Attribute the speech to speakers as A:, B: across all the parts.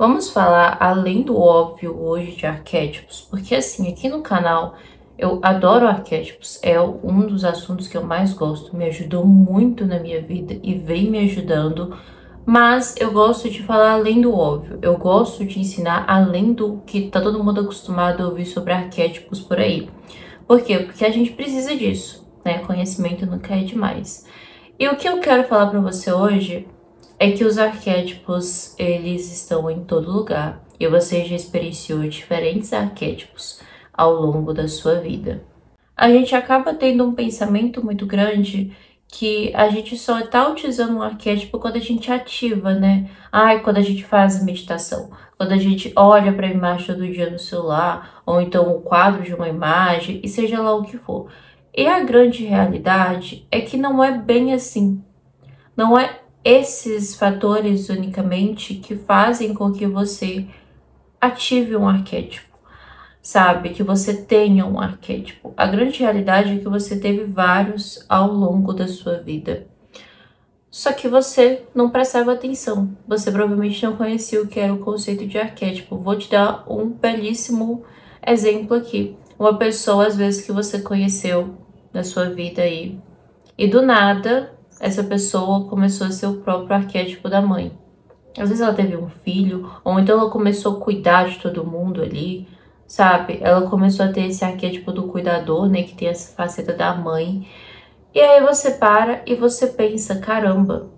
A: Vamos falar além do óbvio hoje de arquétipos, porque assim, aqui no canal eu adoro arquétipos, é um dos assuntos que eu mais gosto, me ajudou muito na minha vida e vem me ajudando, mas eu gosto de falar além do óbvio, eu gosto de ensinar além do que tá todo mundo acostumado a ouvir sobre arquétipos por aí. Por quê? Porque a gente precisa disso, né? Conhecimento nunca é demais. E o que eu quero falar para você hoje é que os arquétipos, eles estão em todo lugar e você já experienciou diferentes arquétipos ao longo da sua vida. A gente acaba tendo um pensamento muito grande que a gente só está utilizando um arquétipo quando a gente ativa, né? Ai, quando a gente faz meditação, quando a gente olha para a imagem todo dia no celular, ou então o quadro de uma imagem, e seja lá o que for. E a grande realidade é que não é bem assim. Não é esses fatores unicamente que fazem com que você ative um arquétipo, sabe? Que você tenha um arquétipo. A grande realidade é que você teve vários ao longo da sua vida. Só que você não prestava atenção. Você provavelmente não conhecia o que era o conceito de arquétipo. Vou te dar um belíssimo exemplo aqui. Uma pessoa, às vezes, que você conheceu na sua vida aí, e do nada, essa pessoa começou a ser o próprio arquétipo da mãe. Às vezes ela teve um filho, ou então ela começou a cuidar de todo mundo ali, sabe? Ela começou a ter esse arquétipo do cuidador, né? Que tem essa faceta da mãe. E aí você para e você pensa, caramba,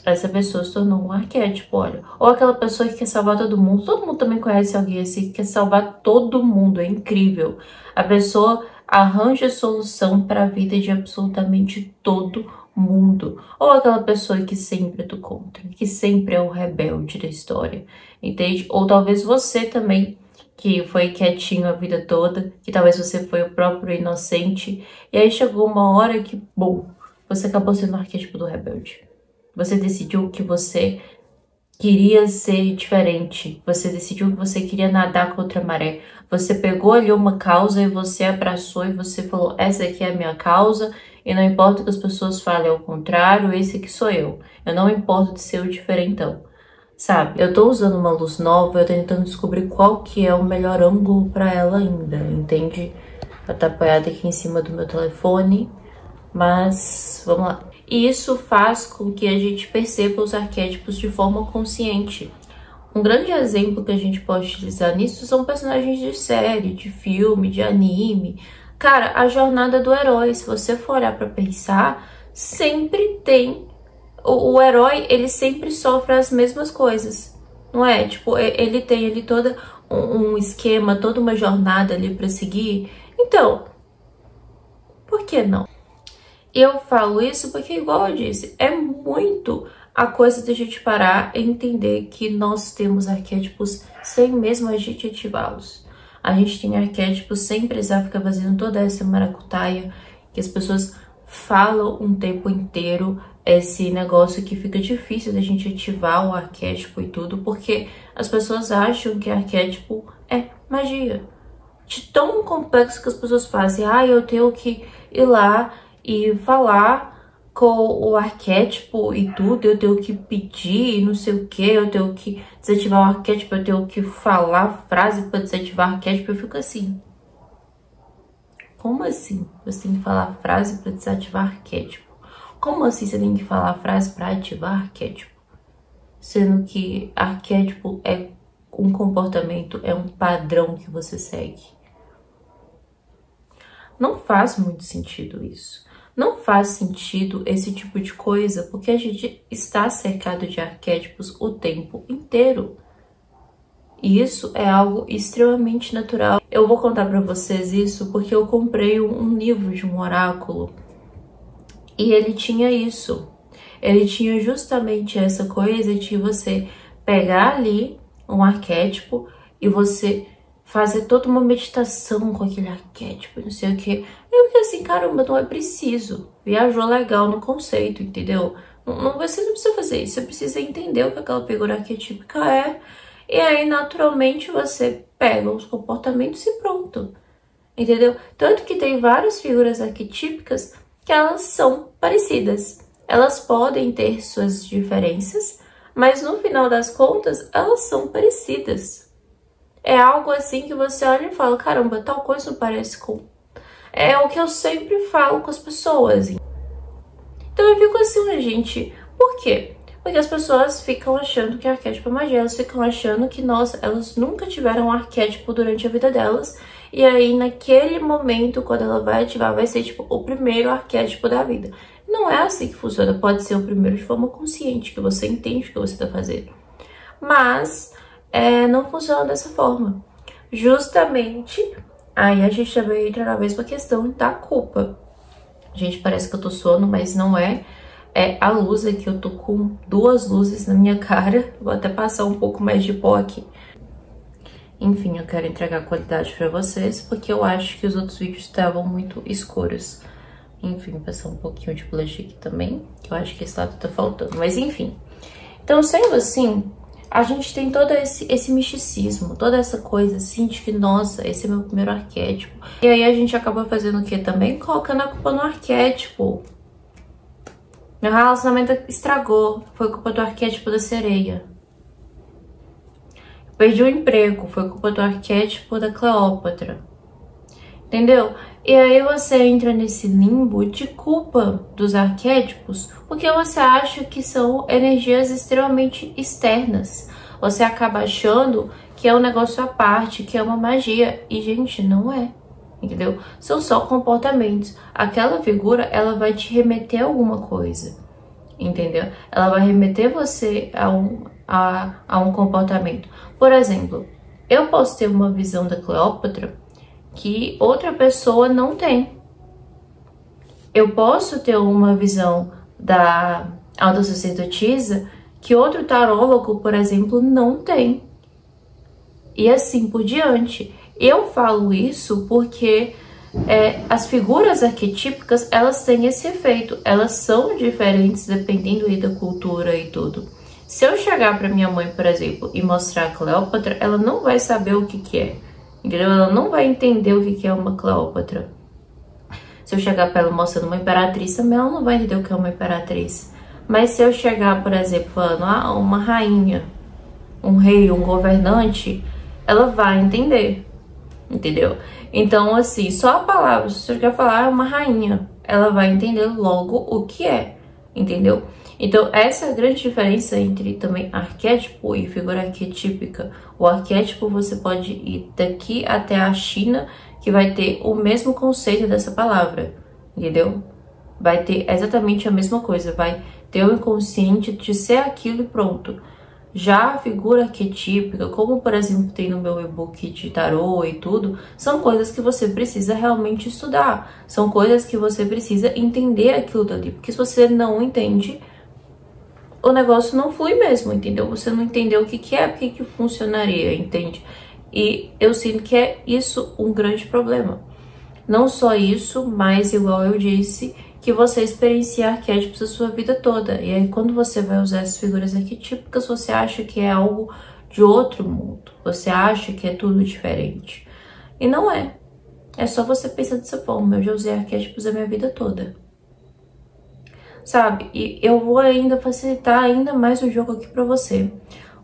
A: essa pessoa se tornou um arquétipo, olha. Ou aquela pessoa que quer salvar todo mundo também conhece alguém assim, que quer salvar todo mundo, é incrível. A pessoa arranja solução para a vida de absolutamente todo mundo. Ou aquela pessoa que sempre é do contra, que sempre é o rebelde da história, entende? Ou talvez você também, que foi quietinho a vida toda, que talvez você foi o próprio inocente, e aí chegou uma hora que, bom, você acabou sendo o arquétipo do rebelde. Você decidiu que você queria ser diferente. Você decidiu que você queria nadar contra a maré. Você pegou ali uma causa e você abraçou e você falou, essa aqui é a minha causa e não importa que as pessoas falem ao contrário, esse aqui sou eu. Eu não importo de ser o diferentão. Sabe? Eu tô usando uma luz nova, eu tô tentando descobrir qual que é o melhor ângulo para ela ainda, entende? Ela tá apoiada aqui em cima do meu telefone, mas vamos lá. E isso faz com que a gente perceba os arquétipos de forma consciente. Um grande exemplo que a gente pode utilizar nisso são personagens de série, de filme, de anime. Cara, a jornada do herói, se você for olhar pra pensar, sempre tem... O herói, ele sempre sofre as mesmas coisas, não é? Tipo, ele tem ali todo um esquema, toda uma jornada ali pra seguir. Então, por que não? Eu falo isso porque, igual eu disse, é muito a coisa de a gente parar e entender que nós temos arquétipos sem mesmo a gente ativá-los. A gente tem arquétipos sem precisar ficar fazendo toda essa maracutaia que as pessoas falam um tempo inteiro, esse negócio que fica difícil da gente ativar o arquétipo e tudo, porque as pessoas acham que arquétipo é magia. De tão complexo que as pessoas fazem, eu tenho que ir lá e falar com o arquétipo e tudo, eu tenho que pedir não sei o que, eu tenho que desativar o arquétipo, eu tenho que falar frase para desativar o arquétipo. Eu fico assim, como assim você tem que falar frase para desativar arquétipo? Como assim você tem que falar frase para ativar arquétipo? Sendo que arquétipo é um comportamento, é um padrão que você segue. Não faz muito sentido isso. Não faz sentido esse tipo de coisa, porque a gente está cercado de arquétipos o tempo inteiro. E isso é algo extremamente natural. Eu vou contar pra vocês isso porque eu comprei um livro de um oráculo. E ele tinha isso. Ele tinha justamente essa coisa de você pegar ali um arquétipo e você fazer toda uma meditação com aquele arquétipo, não sei o que. Eu fiquei assim, caramba, não é preciso. Viajou legal no conceito, entendeu? Você não precisa fazer isso, você precisa entender o que aquela figura arquetípica é. E aí, naturalmente, você pega os comportamentos e pronto. Entendeu? Tanto que tem várias figuras arquetípicas que elas são parecidas. Elas podem ter suas diferenças, mas no final das contas, elas são parecidas. É algo assim que você olha e fala, caramba, tal coisa não parece com... É o que eu sempre falo com as pessoas. Então eu fico assim, gente, por quê? Porque as pessoas ficam achando que arquétipo é magia, elas ficam achando que, nossa, elas nunca tiveram um arquétipo durante a vida delas, e aí naquele momento, quando ela vai ativar, vai ser tipo o primeiro arquétipo da vida. Não é assim que funciona, pode ser o primeiro de forma consciente, que você entende o que você está fazendo. Mas não funciona dessa forma. Justamente, aí a gente também entra na mesma questão da culpa. Gente, parece que eu tô suando, mas não é. É a luz aqui, eu tô com duas luzes na minha cara. Vou até passar um pouco mais de pó aqui. Enfim, eu quero entregar qualidade pra vocês, porque eu acho que os outros vídeos estavam muito escuros. Enfim, passar um pouquinho de blush aqui também, que eu acho que esse lado tá faltando. Mas enfim. Então, sendo assim, a gente tem todo esse misticismo, toda essa coisa assim de que, nossa, esse é meu primeiro arquétipo. E aí a gente acaba fazendo o quê também? Colocando a culpa no arquétipo. Meu relacionamento estragou, foi culpa do arquétipo da sereia. Perdi o emprego, foi culpa do arquétipo da Cleópatra. Entendeu? E aí você entra nesse limbo de culpa dos arquétipos, porque você acha que são energias extremamente externas. Você acaba achando que é um negócio à parte, que é uma magia. E, gente, não é. Entendeu? São só comportamentos. Aquela figura, ela vai te remeter a alguma coisa. Entendeu? Ela vai remeter você a um comportamento. Por exemplo, eu posso ter uma visão da Cleópatra que outra pessoa não tem. Eu posso ter uma visão da alta sacerdotisa que outro tarólogo, por exemplo, não tem. E assim por diante. Eu falo isso porque as figuras arquetípicas, elas têm esse efeito. Elas são diferentes dependendo aí da cultura e tudo. Se eu chegar para minha mãe, por exemplo, e mostrar a Cleópatra, ela não vai saber o que é. Entendeu? Ela não vai entender o que é uma Cleópatra. Se eu chegar para ela mostrando uma imperatriz, também ela não vai entender o que é uma imperatriz. Mas se eu chegar, por exemplo, falando uma rainha, um rei, um governante, ela vai entender. Entendeu? Então, assim, só a palavra, se você quer falar uma rainha, ela vai entender logo o que é. Entendeu? Então, essa é a grande diferença entre também arquétipo e figura arquetípica. O arquétipo você pode ir daqui até a China, que vai ter o mesmo conceito dessa palavra, entendeu? Vai ter exatamente a mesma coisa, vai ter o inconsciente de ser aquilo e pronto. Já a figura arquetípica, como por exemplo tem no meu e-book de tarô e tudo, são coisas que você precisa realmente estudar. São coisas que você precisa entender aquilo dali, porque se você não entende, o negócio não flui mesmo, entendeu? Você não entendeu o que é, porque que funcionaria, entende? E eu sinto que é isso um grande problema. Não só isso, mas igual eu disse, que você experiencia arquétipos a sua vida toda. E aí quando você vai usar essas figuras arquetípicas, você acha que é algo de outro mundo. Você acha que é tudo diferente. E não é. É só você pensar dessa forma. Eu já usei arquétipos a minha vida toda. Sabe? E eu vou ainda facilitar ainda mais o jogo aqui pra você.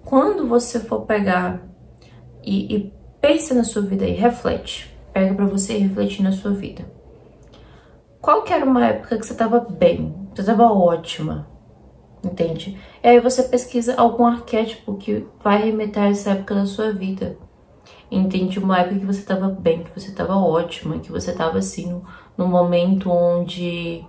A: Quando você for pegar e pensa na sua vida e reflete. Pega pra você refletir na sua vida. Qual que era uma época que você tava bem? Você tava ótima. Entende? E aí você pesquisa algum arquétipo que vai remeter a essa época da sua vida. Entende? Uma época que você tava bem, que você tava ótima, que você tava assim, num momento onde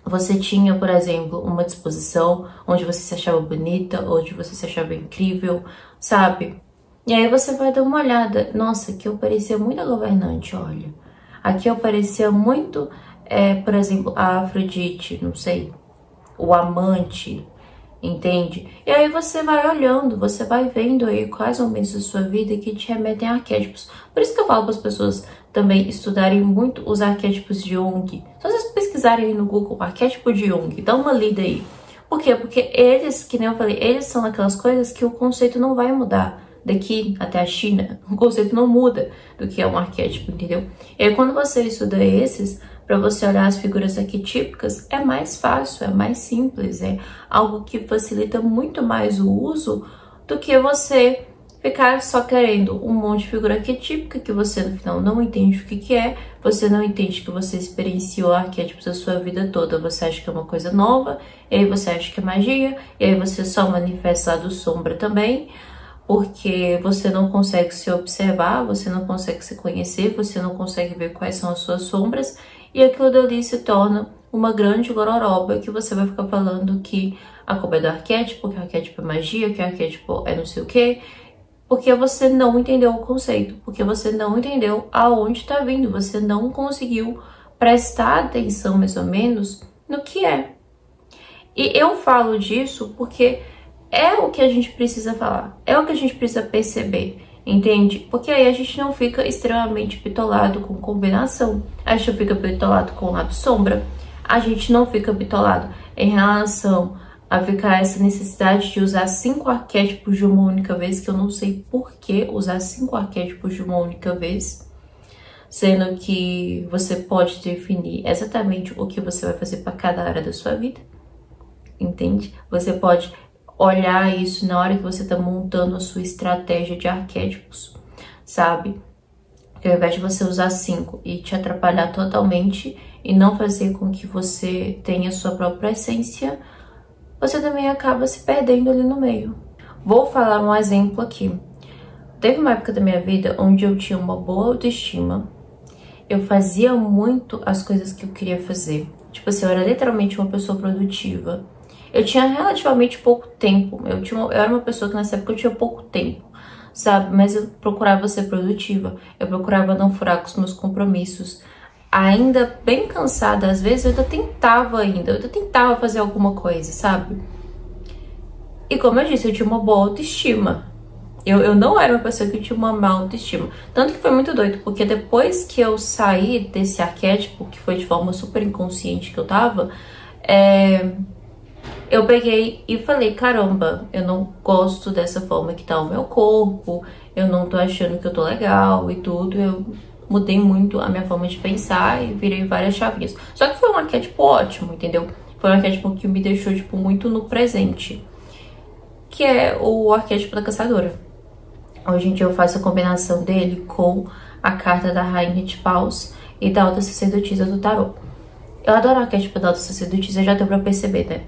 A: você tinha, por exemplo, uma disposição, onde você se achava bonita, onde você se achava incrível, sabe? E aí você vai dar uma olhada. Nossa, aqui eu parecia muito a governante, olha. Aqui eu parecia muito, por exemplo, a Afrodite, não sei, o amante, entende? E aí você vai olhando, você vai vendo aí quais momentos da sua vida que te remetem a arquétipos. Por isso que eu falo para as pessoas também estudarem muito os arquétipos de Jung. Se vocês pesquisarem aí no Google, arquétipo de Jung, dá uma lida aí. Por quê? Porque eles, que nem eu falei, eles são aquelas coisas que o conceito não vai mudar. Daqui até a China, o conceito não muda do que é um arquétipo, entendeu? E aí quando você estuda esses, para você olhar as figuras arquetípicas, é mais fácil, é mais simples, é algo que facilita muito mais o uso do que você ficar só querendo um monte de figura arquetípica que você no final não entende o que que é, você não entende que você experienciou arquétipos a sua vida toda, você acha que é uma coisa nova, e aí você acha que é magia, e aí você só manifesta a do sombra também, porque você não consegue se observar, você não consegue se conhecer, você não consegue ver quais são as suas sombras, e aquilo dali se torna uma grande gororoba que você vai ficar falando que a culpa é do arquétipo, que o arquétipo é magia, que o arquétipo é não sei o quê, porque você não entendeu o conceito, porque você não entendeu aonde está vindo, você não conseguiu prestar atenção mais ou menos no que é. E eu falo disso porque é o que a gente precisa falar, é o que a gente precisa perceber, entende? Porque aí a gente não fica extremamente bitolado com combinação, a gente não fica bitolado com lado sombra, a gente não fica bitolado em relação a ficar essa necessidade de usar 5 arquétipos de uma única vez, que eu não sei por que usar 5 arquétipos de uma única vez, sendo que você pode definir exatamente o que você vai fazer para cada área da sua vida, entende? Você pode olhar isso na hora que você está montando a sua estratégia de arquétipos, sabe? Que ao invés de você usar 5 e te atrapalhar totalmente e não fazer com que você tenha a sua própria essência, você também acaba se perdendo ali no meio. Vou falar um exemplo aqui. Teve uma época da minha vida onde eu tinha uma boa autoestima, eu fazia muito as coisas que eu queria fazer. Tipo assim, eu era literalmente uma pessoa produtiva. Eu tinha relativamente pouco tempo, eu era uma pessoa que nessa época eu tinha pouco tempo, sabe? Mas eu procurava ser produtiva, eu procurava não furar com os meus compromissos. Ainda bem cansada, às vezes eu ainda tentava fazer alguma coisa, sabe? E como eu disse, eu tinha uma boa autoestima. Eu não era uma pessoa que tinha uma má autoestima. Tanto que foi muito doido, porque depois que eu saí desse arquétipo, que foi de forma super inconsciente que eu tava, eu peguei e falei, caramba, eu não gosto dessa forma que tá o meu corpo, eu não tô achando que eu tô legal e tudo, eu mudei muito a minha forma de pensar e virei várias chavinhas. Só que foi um arquétipo ótimo, entendeu? Foi um arquétipo que me deixou, tipo, muito no presente. Que é o arquétipo da caçadora. Hoje em dia eu faço a combinação dele com a carta da Rainha de Paus e da Alta Sacerdotisa do Tarot. Eu adoro o arquétipo da Alta Sacerdotisa, já deu pra perceber, né?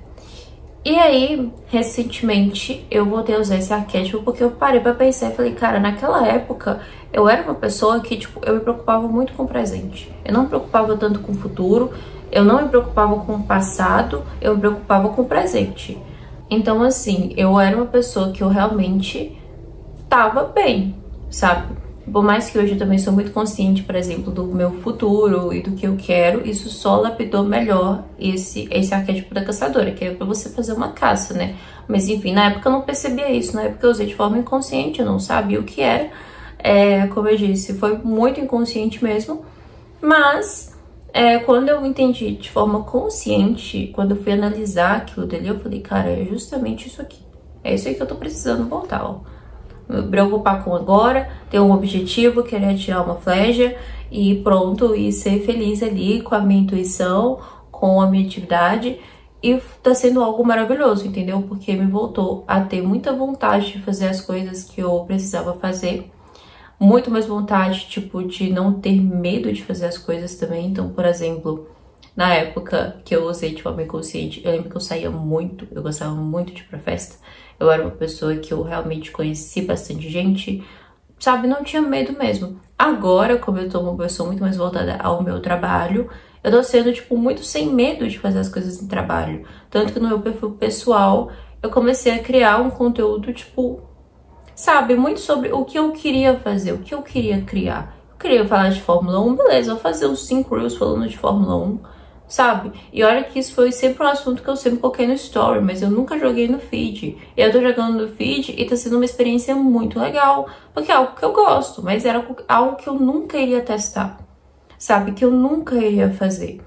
A: E aí, recentemente, eu voltei a usar esse arquétipo porque eu parei pra pensar e falei, cara, naquela época eu era uma pessoa que, tipo, eu me preocupava muito com o presente. Eu não me preocupava tanto com o futuro, eu não me preocupava com o passado, eu me preocupava com o presente. Então, assim, eu era uma pessoa que eu realmente tava bem, sabe? Por mais que hoje eu também sou muito consciente, por exemplo, do meu futuro e do que eu quero, isso só lapidou melhor esse arquétipo da caçadora, que é pra você fazer uma caça, né? Mas enfim, na época eu não percebia isso, na época eu usei de forma inconsciente, eu não sabia o que era. Como eu disse, foi muito inconsciente mesmo, mas quando eu entendi de forma consciente, quando eu fui analisar aquilo dali, eu falei, cara, é justamente isso aqui. É isso aí que eu tô precisando voltar, ó. Me preocupar com agora, ter um objetivo, querer atirar uma flecha e pronto, e ser feliz ali com a minha intuição, com a minha atividade. E tá sendo algo maravilhoso, entendeu? Porque me voltou a ter muita vontade de fazer as coisas que eu precisava fazer. Muito mais vontade, tipo, de não ter medo de fazer as coisas também. Então, por exemplo, na época que eu usei de forma inconsciente, eu lembro que eu saía muito, eu gostava muito de ir pra festa. Eu era uma pessoa que eu realmente conheci bastante gente, sabe? Não tinha medo mesmo. Agora, como eu tô uma pessoa muito mais voltada ao meu trabalho, eu tô sendo, tipo, muito sem medo de fazer as coisas em trabalho. Tanto que no meu perfil pessoal, eu comecei a criar um conteúdo, tipo, sabe? Muito sobre o que eu queria fazer, o que eu queria criar. Eu queria falar de Fórmula 1, beleza, eu vou fazer os 5 Reels falando de Fórmula 1. Sabe? E olha que isso foi sempre um assunto que eu sempre coloquei no story, mas eu nunca joguei no feed. Eu tô jogando no feed e tá sendo uma experiência muito legal, porque é algo que eu gosto, mas era algo que eu nunca iria testar, sabe? Que eu nunca iria fazer.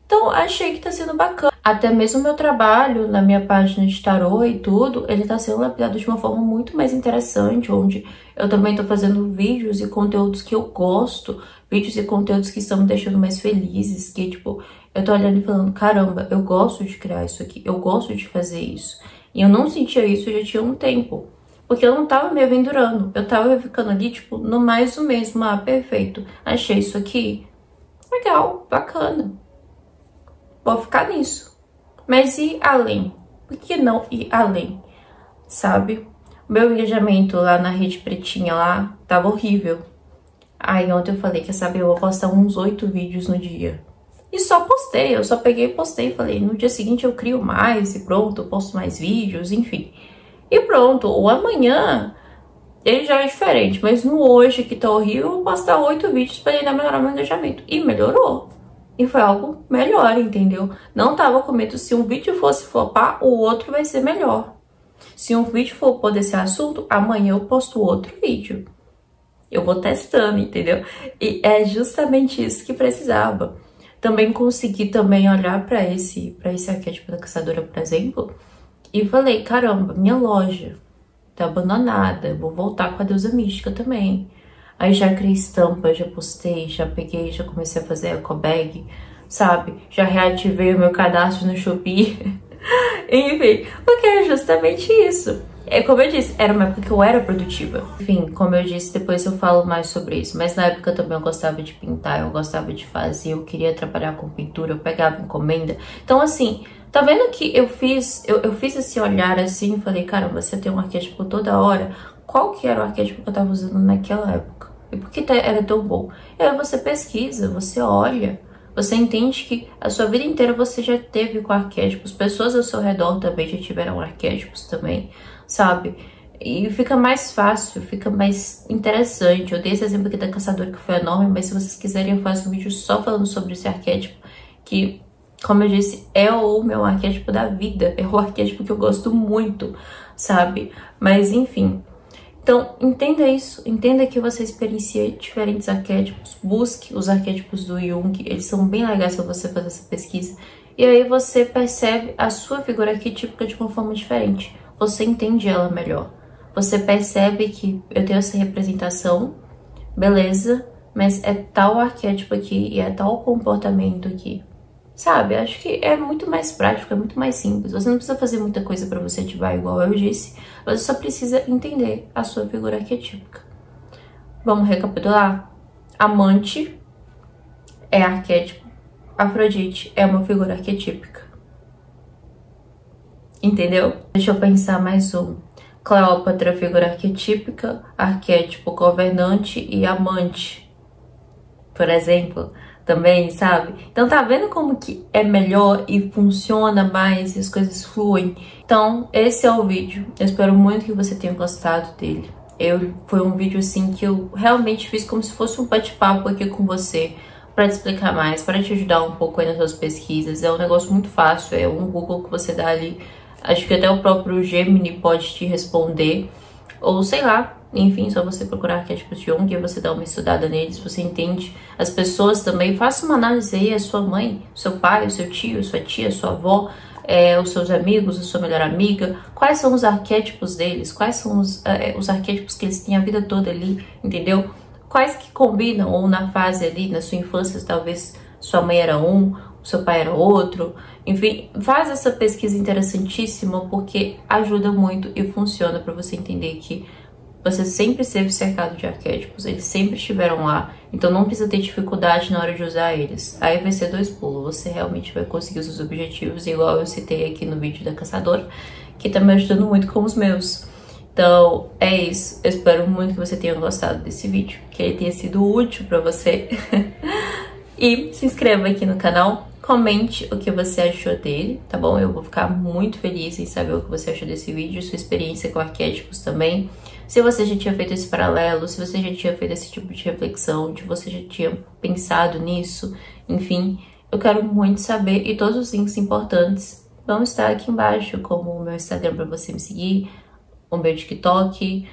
A: Então, achei que tá sendo bacana. Até mesmo o meu trabalho na minha página de tarô e tudo, ele tá sendo lapidado de uma forma muito mais interessante, onde eu também tô fazendo vídeos e conteúdos que eu gosto, vídeos e conteúdos que estão me deixando mais felizes, que, tipo, eu tô olhando e falando, caramba, eu gosto de criar isso aqui, eu gosto de fazer isso. E eu não sentia isso já tinha um tempo, porque eu não tava me aventurando, eu tava ficando ali, tipo, no mais o mesmo, ah, perfeito, achei isso aqui, legal, bacana, vou ficar nisso. Mas e além? Por que não ir além? Sabe? Meu engajamento lá na Rede Pretinha lá tava horrível. Aí ontem eu falei, quer saber, eu vou postar uns 8 vídeos no dia. E só postei, eu só peguei e postei. Falei, no dia seguinte eu crio mais e pronto, eu posto mais vídeos, enfim. E pronto, o amanhã ele já é diferente. Mas no hoje que tá horrível, eu vou postar 8 vídeos pra ainda melhorar meu engajamento. E melhorou. E foi algo melhor, entendeu? Não tava com medo, se um vídeo fosse flopar, o outro vai ser melhor. Se um vídeo for poder ser assunto, amanhã eu posto outro vídeo. Eu vou testando, entendeu? E é justamente isso que precisava. Também consegui também olhar para esse arquétipo da caçadora, por exemplo, e falei, caramba, minha loja tá abandonada, vou voltar com a deusa mística também. Aí já criei estampa, já postei, já peguei, já comecei a fazer eco bag, sabe? Já reativei o meu cadastro no Shopee. Enfim, porque é justamente isso. É como eu disse, era uma época que eu era produtiva. Enfim, como eu disse, depois eu falo mais sobre isso. Mas na época também eu gostava de pintar, eu gostava de fazer, eu queria trabalhar com pintura, eu pegava encomenda. Então assim, tá vendo que eu fiz esse olhar assim e falei, caramba, você tem um arquétipo toda hora. Qual que era o arquétipo que eu tava usando naquela época? E por que era tão bom? E aí você pesquisa, você olha. Você entende que a sua vida inteira você já teve com arquétipos, pessoas ao seu redor também já tiveram arquétipos também, sabe? E fica mais fácil, fica mais interessante. Eu dei esse exemplo aqui da caçadora que foi enorme, mas se vocês quiserem eu faço um vídeo só falando sobre esse arquétipo, que, como eu disse, é o meu arquétipo da vida, é o arquétipo que eu gosto muito, sabe? Mas enfim... Então, entenda isso, entenda que você experiencia diferentes arquétipos, busque os arquétipos do Jung, eles são bem legais para você fazer essa pesquisa, e aí você percebe a sua figura arquetípica de uma forma diferente, você entende ela melhor, você percebe que eu tenho essa representação, beleza, mas é tal arquétipo aqui e é tal comportamento aqui. Sabe, acho que é muito mais prático, é muito mais simples. Você não precisa fazer muita coisa para você ativar, igual eu disse. Você só precisa entender a sua figura arquetípica. Vamos recapitular? Amante é arquétipo. Afrodite é uma figura arquetípica. Entendeu? Deixa eu pensar mais um. Cleópatra, figura arquetípica, arquétipo governante e amante, por exemplo. Também, sabe? Então tá vendo como que é melhor e funciona mais e as coisas fluem? Então esse é o vídeo, eu espero muito que você tenha gostado dele. Foi um vídeo assim que eu realmente fiz como se fosse um bate-papo aqui com você, para te explicar mais, para te ajudar um pouco aí nas suas pesquisas. É um negócio muito fácil, é um Google que você dá ali, acho que até o próprio Gemini pode te responder, ou sei lá. Enfim, só você procurar arquétipos de Jung e você dá uma estudada neles, você entende as pessoas também. Faça uma análise aí, a sua mãe, seu pai, o seu tio, sua tia, sua avó, os seus amigos, a sua melhor amiga. Quais são os arquétipos deles? Quais são os arquétipos que eles têm a vida toda ali, entendeu? Quais que combinam, ou na fase ali, na sua infância, talvez sua mãe era um, o seu pai era outro. Enfim, faz essa pesquisa interessantíssima porque ajuda muito e funciona para você entender que você sempre esteve cercado de arquétipos, eles sempre estiveram lá, então não precisa ter dificuldade na hora de usar eles. Aí vai ser 2 pulos, você realmente vai conseguir os seus objetivos, igual eu citei aqui no vídeo da caçadora, que tá me ajudando muito com os meus. Então é isso, eu espero muito que você tenha gostado desse vídeo, que ele tenha sido útil pra você. E se inscreva aqui no canal, comente o que você achou dele, tá bom? Eu vou ficar muito feliz em saber o que você achou desse vídeo, sua experiência com arquétipos também. Se você já tinha feito esse paralelo, se você já tinha feito esse tipo de reflexão, se você já tinha pensado nisso, enfim, eu quero muito saber, e todos os links importantes vão estar aqui embaixo, como o meu Instagram para você me seguir, o meu TikTok,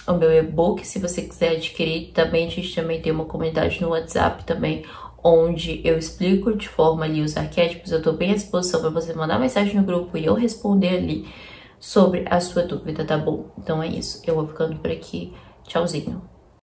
A: o meu e-book, se você quiser adquirir. Também a gente também tem uma comunidade no WhatsApp também, onde eu explico de forma ali os arquétipos. Eu tô bem à disposição para você mandar mensagem no grupo e eu responder ali sobre a sua dúvida, tá bom? Então é isso, eu vou ficando por aqui. Tchauzinho!